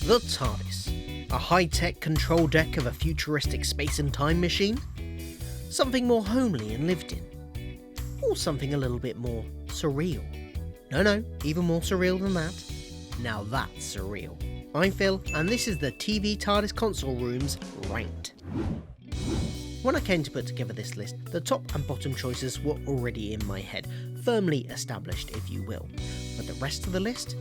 The Tardis, a high-tech control deck of a futuristic space and time machine? Something more homely and lived in? Or something a little bit more surreal? No, even more surreal than that. Now that's surreal. I'm Phil, and this is the TV Tardis console rooms ranked. When I came to put together this list, the top and bottom choices were already in my head, firmly established if you will. But the rest of the list?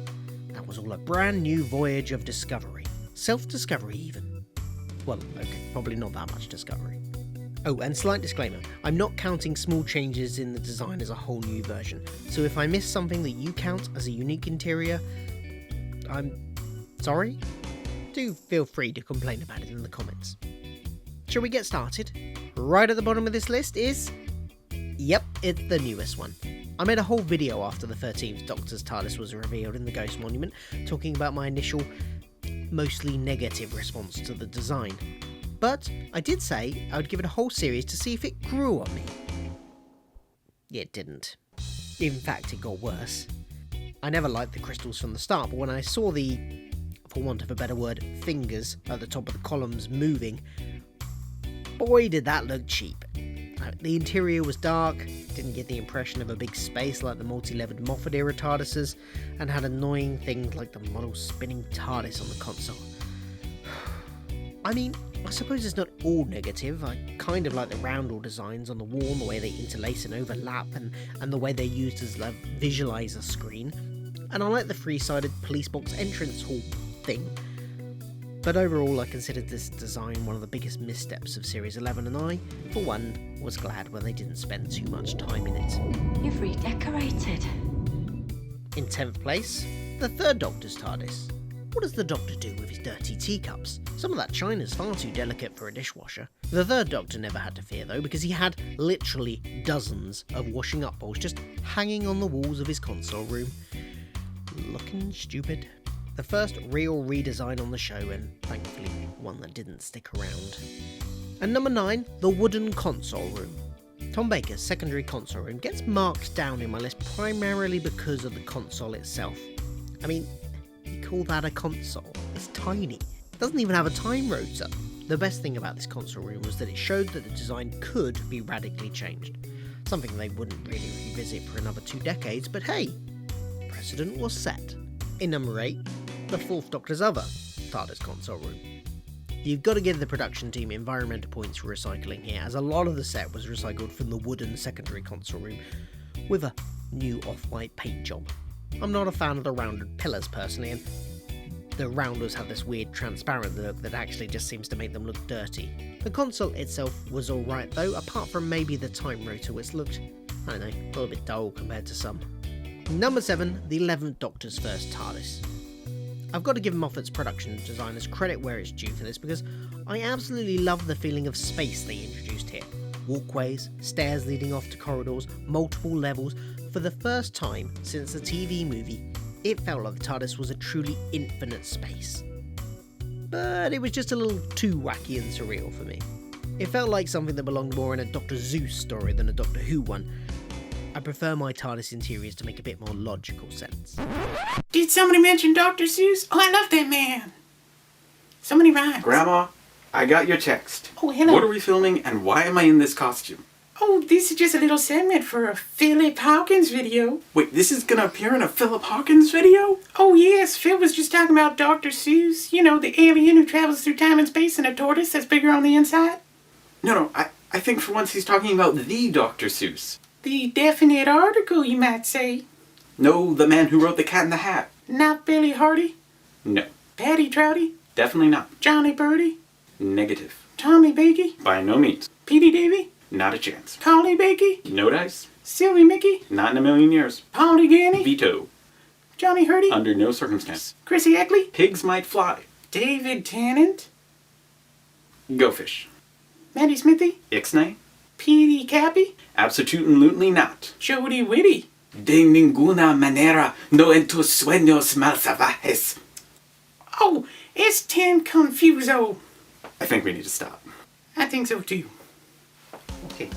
That was all a brand new voyage of discovery. Self-discovery even. Well, okay, probably not that much discovery. Oh, and slight disclaimer, I'm not counting small changes in the design as a whole new version, so if I miss something that you count as a unique interior, I'm sorry? Do feel free to complain about it in the comments. Shall we get started? Right at the bottom of this list is... Yep, it's the newest one. I made a whole video after the 13th Doctor's TARDIS was revealed in the Ghost Monument, talking about my initial, mostly negative response to the design. But I did say I would give it a whole series to see if it grew on me. It didn't. In fact, it got worse. I never liked the crystals from the start, but when I saw the, for want of a better word, fingers at the top of the columns moving, boy did that look cheap. The interior was dark, didn't get the impression of a big space like the multi-levered Moffat-era TARDISes, and had annoying things like the model spinning TARDIS on the console. I mean, I suppose it's not all negative. I kind of like the roundel designs on the wall, the way they interlace and overlap, and the way they're used as a visualizer screen. And I like the three-sided police box entrance hall thing. But overall, I considered this design one of the biggest missteps of Series 11, and I, for one, was glad when they didn't spend too much time in it. You've redecorated. In 10th place, the third Doctor's TARDIS. What does the Doctor do with his dirty teacups? Some of that china's far too delicate for a dishwasher. The third Doctor never had to fear though, because he had literally dozens of washing up bowls just hanging on the walls of his console room. Looking stupid. The first real redesign on the show, and thankfully one that didn't stick around. And number 9, the wooden console room. Tom Baker's secondary console room gets marked down in my list primarily because of the console itself. I mean, you call that a console? It's tiny. It doesn't even have a time rotor. The best thing about this console room was that it showed that the design could be radically changed. Something they wouldn't really revisit for another 2 decades, but hey, precedent was set. In number 8, the 4th Doctor's other TARDIS console room. You've got to give the production team environmental points for recycling here, as a lot of the set was recycled from the wooden secondary console room, with a new off-white paint job. I'm not a fan of the rounded pillars personally, and the rounders have this weird transparent look that actually just seems to make them look dirty. The console itself was alright though, apart from maybe the time rotor, which looked, I don't know, a little bit dull compared to some. Number 7, the 11th Doctor's first TARDIS. I've got to give Moffat's production designers credit where it's due for this, because I absolutely love the feeling of space they introduced here. Walkways, stairs leading off to corridors, multiple levels. For the first time since the TV movie, it felt like the TARDIS was a truly infinite space. But it was just a little too wacky and surreal for me. It felt like something that belonged more in a Dr. Zeus story than a Doctor Who one. I prefer my TARDIS interiors to make a bit more logical sense. Did somebody mention Dr. Seuss? Oh, I love that man. So many rhymes. Grandma, I got your text. Oh, hello. What are we filming and why am I in this costume? Oh, this is just a little segment for a Philip Hawkins video. Wait, this is gonna appear in a Philip Hawkins video? Oh, yes, Phil was just talking about Dr. Seuss. You know, the alien who travels through time and space in a tortoise that's bigger on the inside. No, I think for once he's talking about the Dr. Seuss. The definite article, you might say. No, the man who wrote The Cat in the Hat. Not Billy Hardy? No. Patty Trouty? Definitely not. Johnny Birdie? Negative. Tommy Bakey? By no means. Petey Davy? Not a chance. Collie Bakey? No dice. Silly Mickey? Not in a million years. Polly Ganny? Veto. Johnny Hurdy? Under no circumstance. Chrissy Eckley? Pigs might fly. David Tennant? Go fish. Matty Smithy? Ixnay? Petey Cappy? Absolutely not. Jody Whitty? De ninguna manera no en tus sueños mal salvajes. Oh, it's 10 Confuso. I think we need to stop. I think so too. Okay.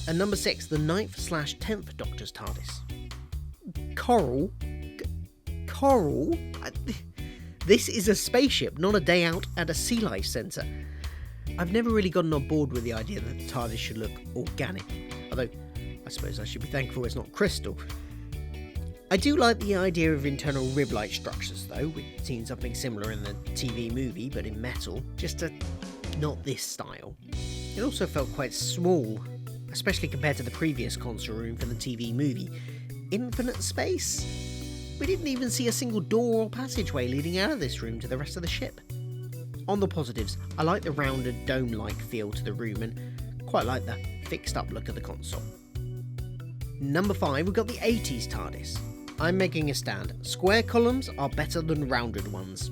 And number 6, the 9th/10th Doctor's TARDIS. Coral? This is a spaceship, not a day out at a sea life centre. I've never really gotten on board with the idea that the TARDIS should look organic, although I suppose I should be thankful it's not crystal. I do like the idea of internal rib-like structures though. We've seen something similar in the TV movie, but in metal, just not this style. It also felt quite small, especially compared to the previous console room for the TV movie. Infinite space? We didn't even see a single door or passageway leading out of this room to the rest of the ship. On the positives, I like the rounded dome-like feel to the room and quite like the fixed up look of the console. Number 5, we've got the 80s TARDIS. I'm making a stand. Square columns are better than rounded ones.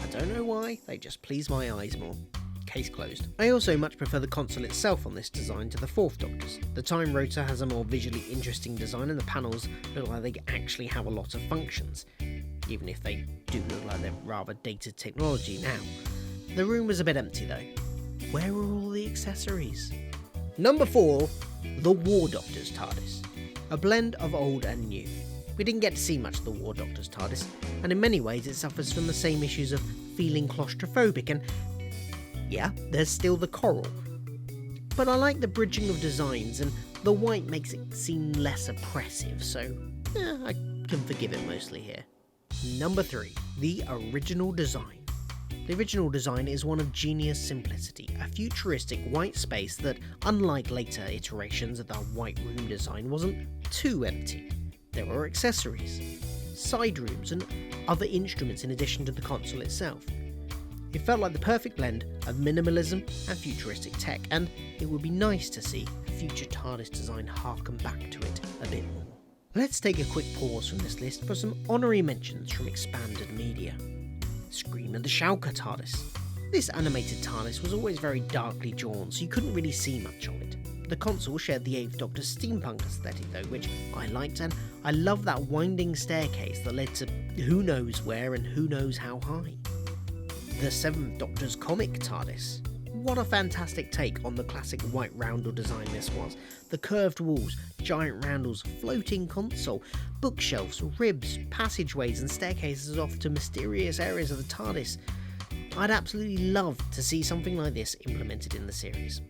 I don't know why, they just please my eyes more. Case closed. I also much prefer the console itself on this design to the 4th Doctor's. The time rotor has a more visually interesting design and the panels look like they actually have a lot of functions, even if they do look like they're rather dated technology now. The room was a bit empty though. Where were all the accessories? Number 4, the War Doctor's TARDIS. A blend of old and new. We didn't get to see much of the War Doctor's TARDIS, and in many ways it suffers from the same issues of feeling claustrophobic and yeah, there's still the coral. But I like the bridging of designs and the white makes it seem less oppressive, so I can forgive it mostly here. Number 3, the original design. The original design is one of genius simplicity, a futuristic white space that, unlike later iterations of the white room design, wasn't too empty. There were accessories, side rooms and other instruments in addition to the console itself. It felt like the perfect blend of minimalism and futuristic tech, and it would be nice to see a future TARDIS design harken back to it a bit more. Let's take a quick pause from this list for some honorary mentions from expanded media. Scream of the Shauka TARDIS. This animated TARDIS was always very darkly drawn, so you couldn't really see much of it. The console shared the 8th Doctor's steampunk aesthetic though, which I liked, and I love that winding staircase that led to who knows where and who knows how high. The 7th Doctor's comic TARDIS. What a fantastic take on the classic white roundel design this was. The curved walls, giant roundels, floating console, bookshelves, ribs, passageways and staircases off to mysterious areas of the TARDIS. I'd absolutely love to see something like this implemented in the series.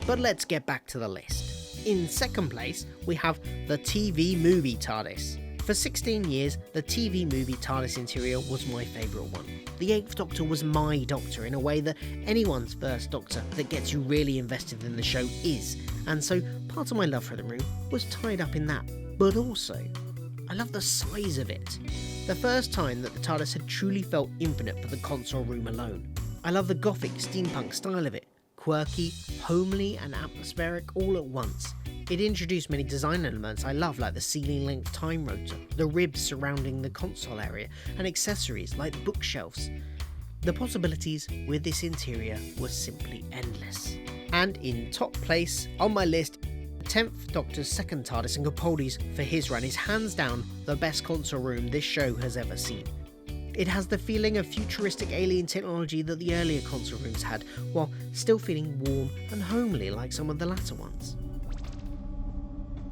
But let's get back to the list. In second place, we have the TV movie TARDIS. For 16 years, the TV movie TARDIS interior was my favourite one. The 8th Doctor was my Doctor in a way that anyone's first Doctor that gets you really invested in the show is, and so part of my love for the room was tied up in that. But also, I love the size of it. The first time that the TARDIS had truly felt infinite for the console room alone. I love the gothic steampunk style of it. Quirky, homely and atmospheric all at once. It introduced many design elements I love, like the ceiling-length time rotor, the ribs surrounding the console area, and accessories like bookshelves. The possibilities with this interior were simply endless. And in top place on my list, the 10th Doctor's second TARDIS and Capaldi's for his run is hands down the best console room this show has ever seen. It has the feeling of futuristic alien technology that the earlier console rooms had, while still feeling warm and homely like some of the latter ones.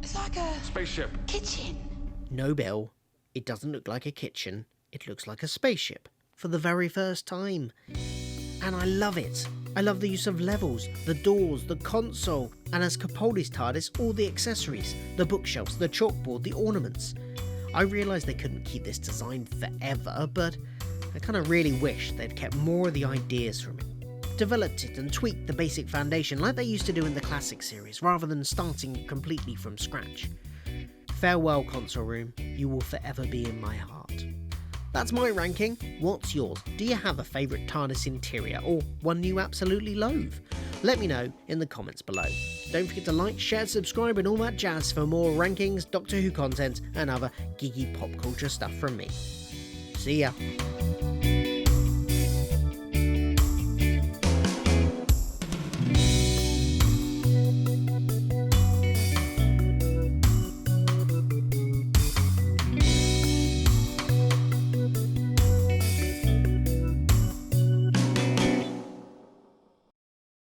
It's like a spaceship. kitchen. No, Bill, it doesn't look like a kitchen, it looks like a spaceship, for the very first time. And I love it. I love the use of levels, the doors, the console, and as Capaldi's TARDIS, all the accessories, the bookshelves, the chalkboard, the ornaments. I realise they couldn't keep this design forever, but I kind of really wish they'd kept more of the ideas from it. Developed it and tweaked the basic foundation like they used to do in the classic series, rather than starting completely from scratch. Farewell, console room, you will forever be in my heart. That's my ranking. What's yours? Do you have a favourite TARDIS interior, or one you absolutely loathe? Let me know in the comments below. Don't forget to like, share, subscribe and all that jazz for more rankings, Doctor Who content and other geeky pop culture stuff from me. See ya!